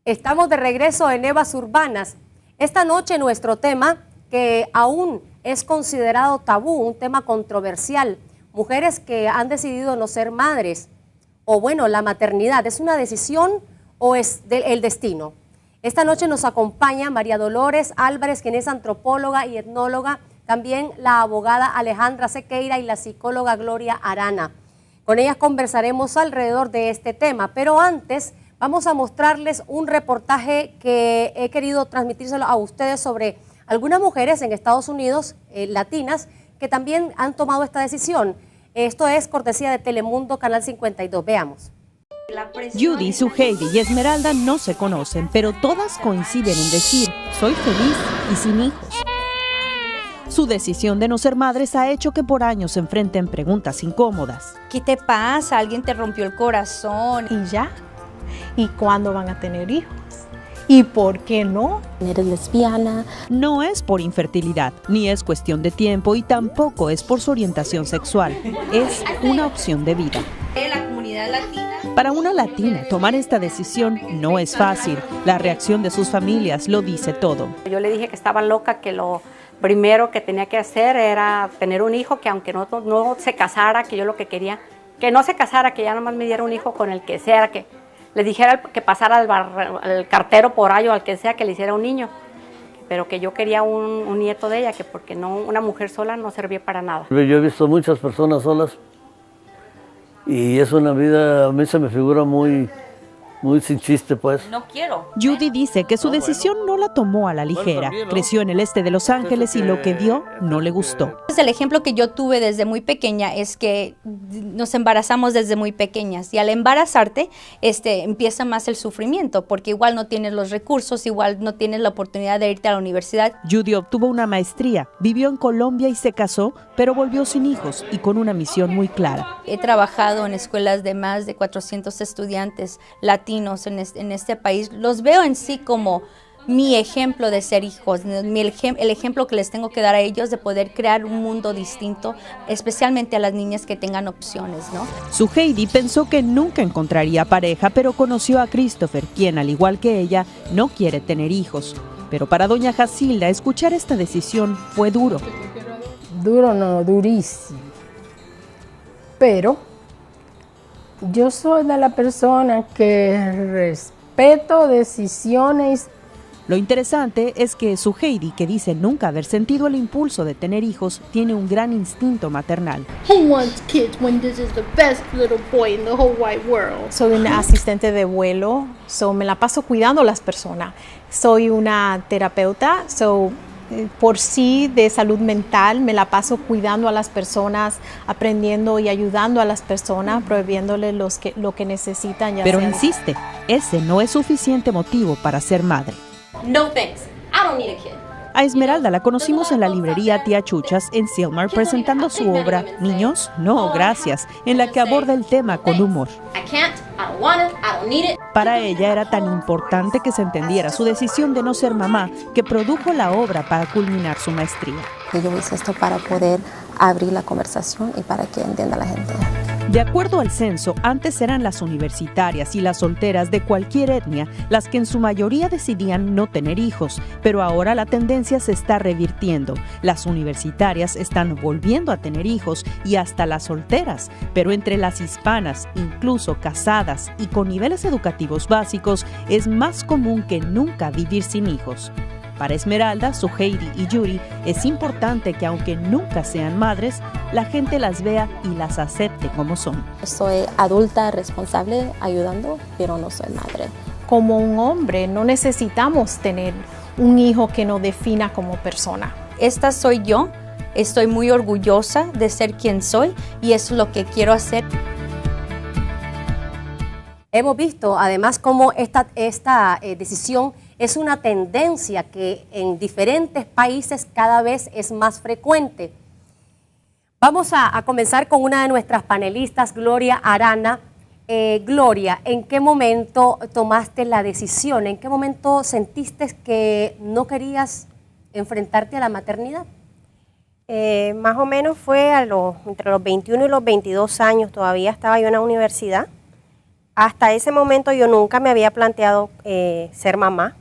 Estamos de regreso en Evas Urbanas. Esta noche nuestro tema, que aún es considerado tabú, un tema controversial, mujeres que han decidido no ser madres, o bueno, la maternidad, ¿es una decisión o es el destino? Esta noche nos acompaña María Dolores Álvarez, quien es antropóloga y etnóloga, también la abogada Alejandra Sequeira y la psicóloga Gloria Arana. Con ellas conversaremos alrededor de este tema, pero antes vamos a mostrarles un reportaje que he querido transmitírselo a ustedes sobre algunas mujeres en Estados Unidos, latinas, que también han tomado esta decisión. Esto es cortesía de Telemundo, Canal 52. Veamos. Judy, Suheidi y Esmeralda no se conocen, pero todas coinciden en decir, soy feliz y sin hijos. Su decisión de no ser madres ha hecho que por años se enfrenten preguntas incómodas. ¿Qué te pasa? ¿Alguien te rompió el corazón? ¿Y ya? ¿Y cuándo van a tener hijos? ¿Y por qué no? ¿Eres lesbiana? No es por infertilidad, ni es cuestión de tiempo y tampoco es por su orientación sexual. Es una opción de vida. La comunidad latina. Para una latina, tomar esta decisión no es fácil. La reacción de sus familias lo dice todo. Yo le dije que estaba loca, que lo primero que tenía que hacer era tener un hijo, que aunque no se casara, que yo lo que quería, que no se casara, que ya nomás me diera un hijo con el que sea, que le dijera que pasara al cartero por ahí o al que sea, que le hiciera un niño, pero que yo quería un nieto de ella, que porque no, una mujer sola no servía para nada. Yo he visto muchas personas solas y es una vida, a mí se me figura muy sin chiste, pues. No quiero. Judy dice que su decisión no la tomó a la ligera. Creció en el este de Los Ángeles y lo que vio no le gustó. El ejemplo que yo tuve desde muy pequeña es que nos embarazamos desde muy pequeñas y al embarazarte empieza más el sufrimiento porque igual no tienes los recursos, igual no tienes la oportunidad de irte a la universidad. Judy obtuvo una maestría, vivió en Colombia y se casó, pero volvió sin hijos y con una misión muy clara. He trabajado en escuelas de más de 400 estudiantes latinos en este país. Los veo en sí como mi ejemplo de ser hijos, el ejemplo que les tengo que dar a ellos de poder crear un mundo distinto, especialmente a las niñas que tengan opciones, ¿no? Suheidi pensó que nunca encontraría pareja, pero conoció a Christopher, quien, al igual que ella, no quiere tener hijos. Pero para doña Jacilda, escuchar esta decisión fue duro. Duro no, durísimo. Pero yo soy de la persona que respeto decisiones. Lo interesante es que Suheidi, que dice nunca haber sentido el impulso de tener hijos, tiene un gran instinto maternal. Who wants kids when this is the best little boy in the whole wide world? Soy una asistente de vuelo, me la paso cuidando a las personas. Soy una terapeuta, por sí de salud mental, me la paso cuidando a las personas, aprendiendo y ayudando a las personas, prohibiéndoles lo que necesitan. Pero insiste, ese no es suficiente motivo para ser madre. No thanks, I don't need a kid. A Esmeralda la conocimos en la librería Tía Chuchas en Silmar presentando su obra Niños, no, gracias, en la que aborda el tema con humor. Para ella era tan importante que se entendiera su decisión de no ser mamá que produjo la obra para culminar su maestría. Yo hice esto para poder abrir la conversación y para que entienda la gente. De acuerdo al censo, antes eran las universitarias y las solteras de cualquier etnia las que en su mayoría decidían no tener hijos, pero ahora la tendencia se está revirtiendo. Las universitarias están volviendo a tener hijos y hasta las solteras, pero entre las hispanas, incluso casadas y con niveles educativos básicos, es más común que nunca vivir sin hijos. Para Esmeralda, Suheidi y Yuri, es importante que aunque nunca sean madres, la gente las vea y las acepte como son. Soy adulta, responsable, ayudando, pero no soy madre. Como un hombre, no necesitamos tener un hijo que nos defina como persona. Esta soy yo, estoy muy orgullosa de ser quien soy y eso es lo que quiero hacer. Hemos visto además cómo esta decisión es una tendencia que en diferentes países cada vez es más frecuente. Vamos a comenzar con una de nuestras panelistas, Gloria Arana. Gloria, ¿en qué momento tomaste la decisión? ¿En qué momento sentiste que no querías enfrentarte a la maternidad? Más o menos fue entre los 21 y los 22 años, todavía estaba yo en la universidad. Hasta ese momento yo nunca me había planteado ser mamá.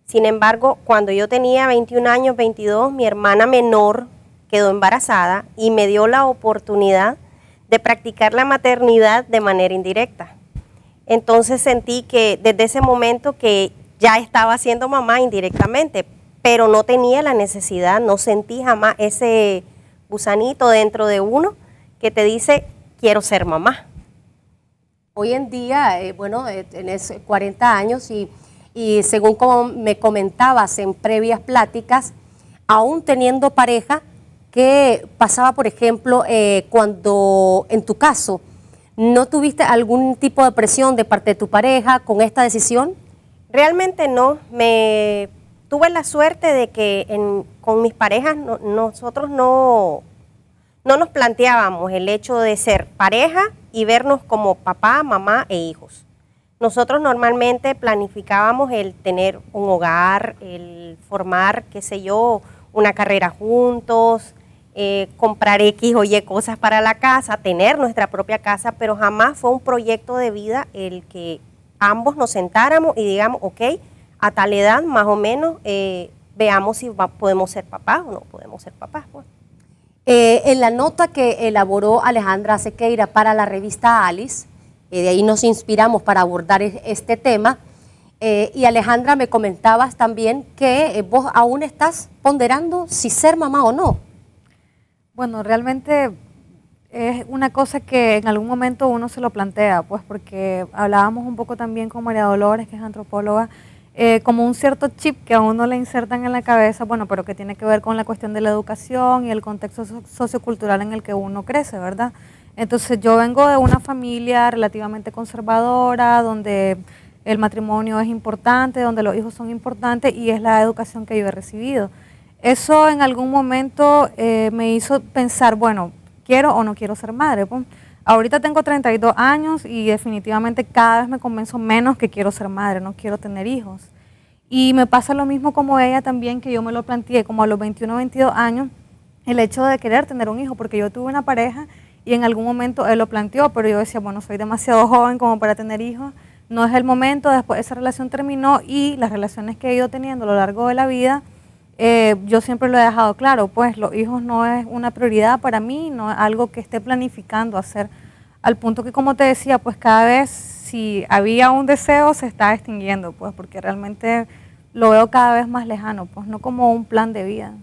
Sin embargo, cuando yo tenía 21 años, 22, mi hermana menor quedó embarazada y me dio la oportunidad de practicar la maternidad de manera indirecta. Entonces sentí que desde ese momento que ya estaba siendo mamá indirectamente, pero no tenía la necesidad, no sentí jamás ese gusanito dentro de uno que te dice, quiero ser mamá. Hoy en día, tenés 40 años y según como me comentabas en previas pláticas, aún teniendo pareja, ¿qué pasaba, por ejemplo, cuando en tu caso no tuviste algún tipo de presión de parte de tu pareja con esta decisión? Realmente no, tuve la suerte de que con mis parejas nosotros no nos planteábamos el hecho de ser pareja y vernos como papá, mamá e hijos. Nosotros normalmente planificábamos el tener un hogar, el formar, qué sé yo, una carrera juntos, comprar X o Y cosas para la casa, tener nuestra propia casa, pero jamás fue un proyecto de vida el que ambos nos sentáramos y digamos, ok, a tal edad más o menos veamos si podemos ser papás o no podemos ser papás. Pues. En la nota que elaboró Alejandra Sequeira para la revista Alice, de ahí nos inspiramos para abordar este tema, y Alejandra me comentabas también que vos aún estás ponderando si ser mamá o no. Bueno, realmente es una cosa que en algún momento uno se lo plantea, pues porque hablábamos un poco también con María Dolores, que es antropóloga, como un cierto chip que a uno le insertan en la cabeza, bueno, pero que tiene que ver con la cuestión de la educación y el contexto sociocultural en el que uno crece, ¿verdad? Entonces yo vengo de una familia relativamente conservadora, donde el matrimonio es importante, donde los hijos son importantes y es la educación que yo he recibido. Eso en algún momento me hizo pensar, bueno, ¿quiero o no quiero ser madre? Pues, ahorita tengo 32 años y definitivamente cada vez me convenzo menos que quiero ser madre, no quiero tener hijos. Y me pasa lo mismo como ella también, que yo me lo planteé como a los 21 o 22 años, el hecho de querer tener un hijo, porque yo tuve una pareja y en algún momento él lo planteó, pero yo decía, bueno, soy demasiado joven como para tener hijos, no es el momento. Después esa relación terminó y las relaciones que he ido teniendo a lo largo de la vida, yo siempre lo he dejado claro, pues los hijos no es una prioridad para mí, no es algo que esté planificando hacer, al punto que, como te decía, pues cada vez si había un deseo se está extinguiendo, pues porque realmente lo veo cada vez más lejano, pues no como un plan de vida.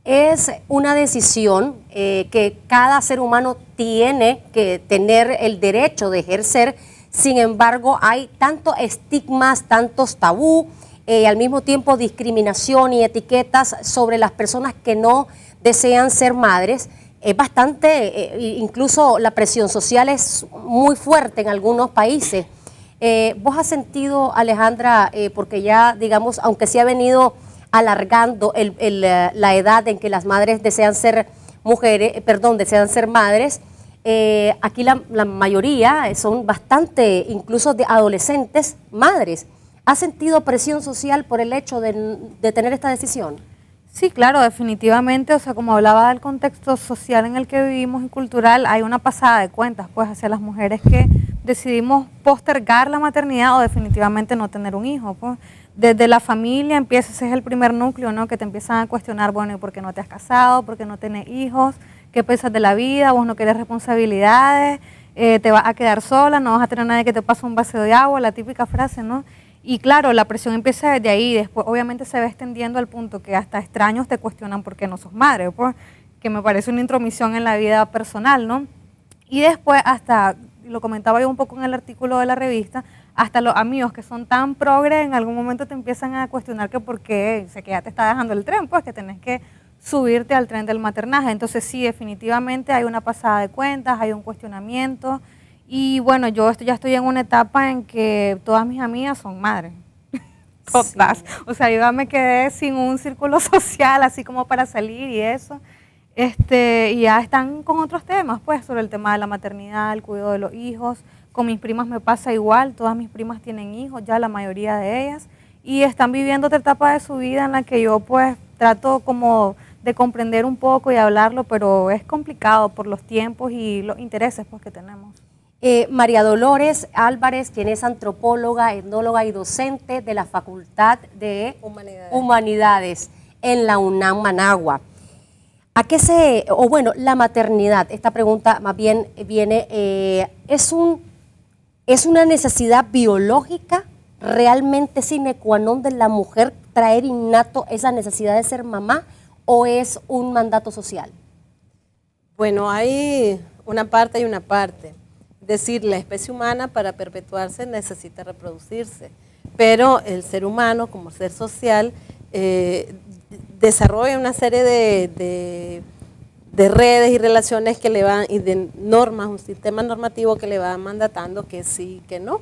Es una decisión que cada ser humano tiene que tener el derecho de ejercer. Sin embargo, hay tantos estigmas, tantos tabú, al mismo tiempo discriminación y etiquetas sobre las personas que no desean ser madres. Es bastante, incluso la presión social es muy fuerte en algunos países. ¿Vos has sentido, Alejandra, porque ya, digamos, aunque se ha venido alargando la edad en que las madres desean ser desean ser madres, aquí la mayoría son bastante, incluso de adolescentes, madres. ¿Has sentido presión social por el hecho de tener esta decisión? Sí, claro, definitivamente, o sea, como hablaba del contexto social en el que vivimos y cultural, hay una pasada de cuentas, pues, hacia las mujeres que decidimos postergar la maternidad o definitivamente no tener un hijo, pues. Desde la familia empieza, ese es el primer núcleo, ¿no? Que te empiezan a cuestionar, bueno, ¿y por qué no te has casado? ¿Por qué no tienes hijos? ¿Qué piensas de la vida? ¿Vos no querés responsabilidades? ¿Te vas a quedar sola? ¿No vas a tener nadie que te pase un vaso de agua? La típica frase, ¿no? Y claro, la presión empieza desde ahí, después obviamente se va extendiendo al punto que hasta extraños te cuestionan por qué no sos madre, pues, que me parece una intromisión en la vida personal, ¿no? Y después hasta, lo comentaba yo un poco en el artículo de la revista, hasta los amigos que son tan progres en algún momento te empiezan a cuestionar que por qué, o sea, que ya te está dejando el tren, pues que tenés que subirte al tren del maternaje. Entonces sí, definitivamente hay una pasada de cuentas, hay un cuestionamiento. Y bueno, yo ya estoy en una etapa en que todas mis amigas son madres. Todas. Sí. O sea, yo ya me quedé sin un círculo social así como para salir y eso. Y ya están con otros temas, pues, sobre el tema de la maternidad, el cuidado de los hijos. Con mis primas me pasa igual, todas mis primas tienen hijos, ya la mayoría de ellas. Y están viviendo otra etapa de su vida en la que yo, pues, trato como de comprender un poco y hablarlo, pero es complicado por los tiempos y los intereses pues, que tenemos. María Dolores Álvarez, quien es antropóloga, etnóloga y docente de la Facultad de Humanidades en la UNAM Managua. ¿A qué la maternidad, esta pregunta más bien viene, ¿es una necesidad biológica realmente sine qua non de la mujer traer innato esa necesidad de ser mamá o es un mandato social? Bueno, hay una parte y una parte. Es decir, la especie humana para perpetuarse necesita reproducirse, pero el ser humano como ser social desarrolla una serie de redes y relaciones que le van, y de normas, un sistema normativo que le va mandatando que sí, que no.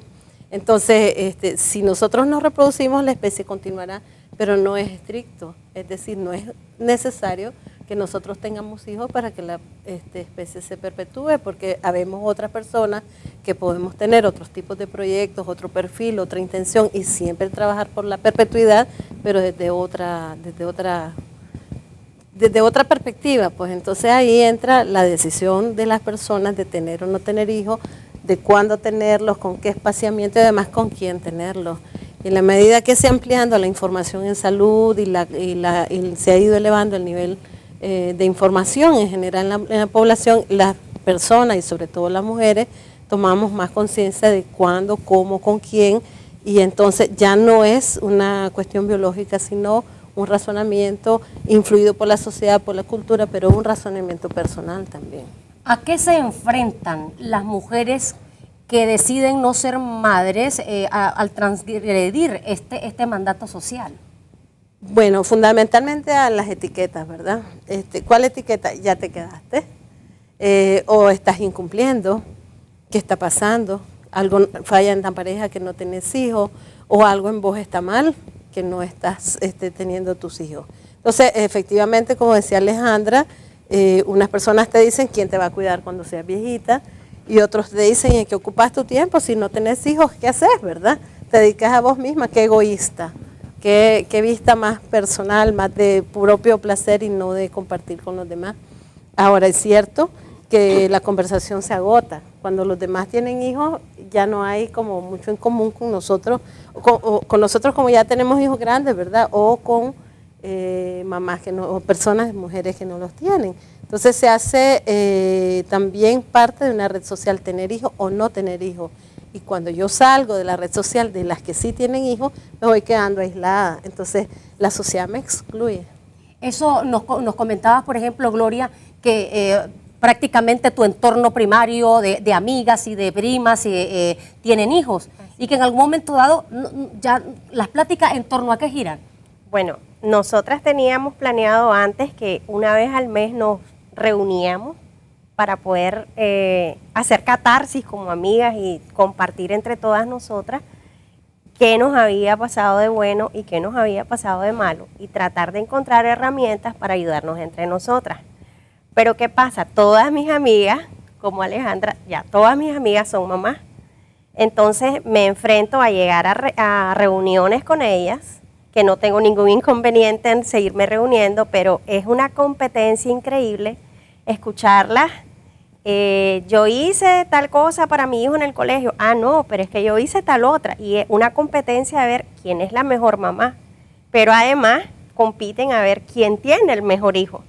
Entonces, si nosotros nos reproducimos, la especie continuará, pero no es estricto, es decir, no es necesario que nosotros tengamos hijos para que la especie se perpetúe, porque habemos otras personas que podemos tener otros tipos de proyectos, otro perfil, otra intención, y siempre trabajar por la perpetuidad, pero desde otra perspectiva. Pues entonces ahí entra la decisión de las personas de tener o no tener hijos, de cuándo tenerlos, con qué espaciamiento y además con quién tenerlos. Y en la medida que se ha ampliando la información en salud y se ha ido elevando el nivel de información en general en la población, las personas y sobre todo las mujeres tomamos más conciencia de cuándo, cómo, con quién, y entonces ya no es una cuestión biológica, sino un razonamiento influido por la sociedad, por la cultura, pero un razonamiento personal también. ¿A qué se enfrentan las mujeres que deciden no ser madres al transgredir este mandato social? Bueno, fundamentalmente a las etiquetas, ¿verdad? ¿Cuál etiqueta? ¿Ya te quedaste? ¿O estás incumpliendo? ¿Qué está pasando? ¿Algo falla en la pareja que no tienes hijos? ¿O algo en vos está mal que no estás teniendo tus hijos? Entonces, efectivamente, como decía Alejandra, unas personas te dicen quién te va a cuidar cuando seas viejita, y otros te dicen en qué ocupas tu tiempo, si no tenés hijos, ¿qué haces, verdad? Te dedicas a vos misma, qué egoísta, qué vista más personal, más de propio placer y no de compartir con los demás. Ahora, es cierto que la conversación se agota. Cuando los demás tienen hijos, ya no hay como mucho en común con nosotros, con nosotros como ya tenemos hijos grandes, ¿verdad? O con mamás o personas, mujeres que no los tienen. Entonces se hace también parte de una red social tener hijos o no tener hijos. Y cuando yo salgo de la red social de las que sí tienen hijos, me voy quedando aislada. Entonces la sociedad me excluye. Eso nos comentabas, por ejemplo, Gloria, que prácticamente tu entorno primario de amigas y de primas tienen hijos. Y que en algún momento dado, ya las pláticas en torno a qué giran. Bueno, nosotras teníamos planeado antes que una vez al mes nos reuníamos para poder hacer catarsis como amigas y compartir entre todas nosotras qué nos había pasado de bueno y qué nos había pasado de malo y tratar de encontrar herramientas para ayudarnos entre nosotras. Pero ¿qué pasa? Todas mis amigas, como Alejandra, ya todas mis amigas son mamás. Entonces me enfrento a llegar a reuniones con ellas, que no tengo ningún inconveniente en seguirme reuniendo, pero es una competencia increíble escucharlas. Yo hice tal cosa para mi hijo en el colegio. Ah, no, pero es que yo hice tal otra. Y es una competencia de ver quién es la mejor mamá. Pero además compiten a ver quién tiene el mejor hijo,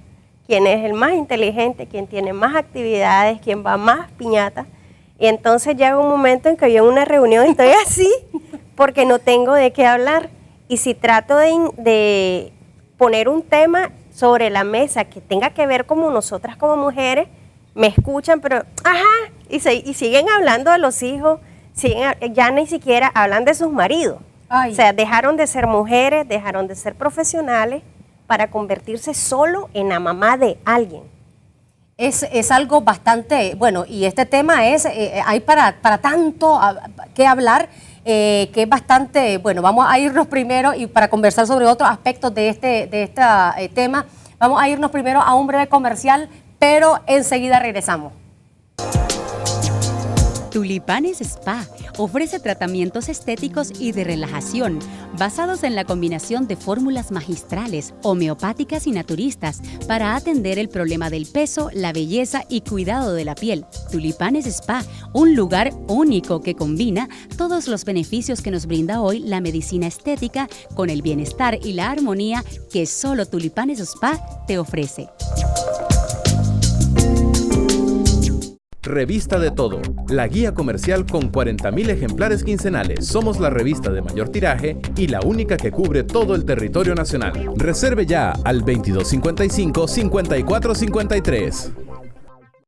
quién es el más inteligente, quién tiene más actividades, quién va más piñata. Y entonces llega un momento en que yo en una reunión estoy así, porque no tengo de qué hablar. Y si trato de poner un tema sobre la mesa que tenga que ver como nosotras como mujeres, me escuchan, pero ajá, y siguen hablando de los hijos, ya ni siquiera hablan de sus maridos. Ay. O sea, dejaron de ser mujeres, dejaron de ser profesionales para convertirse solo en la mamá de alguien. Es algo bastante, bueno, y este tema hay para tanto que hablar, que es bastante, bueno, vamos a irnos primero y para conversar sobre otros aspectos de este tema, vamos a irnos primero a un breve comercial, pero enseguida regresamos. Tulipanes Spa ofrece tratamientos estéticos y de relajación basados en la combinación de fórmulas magistrales, homeopáticas y naturistas para atender el problema del peso, la belleza y cuidado de la piel. Tulipanes Spa, un lugar único que combina todos los beneficios que nos brinda hoy la medicina estética con el bienestar y la armonía que solo Tulipanes Spa te ofrece. Revista de Todo, la guía comercial con 40,000 ejemplares quincenales. Somos la revista de mayor tiraje y la única que cubre todo el territorio nacional. Reserve ya al 2255-5453.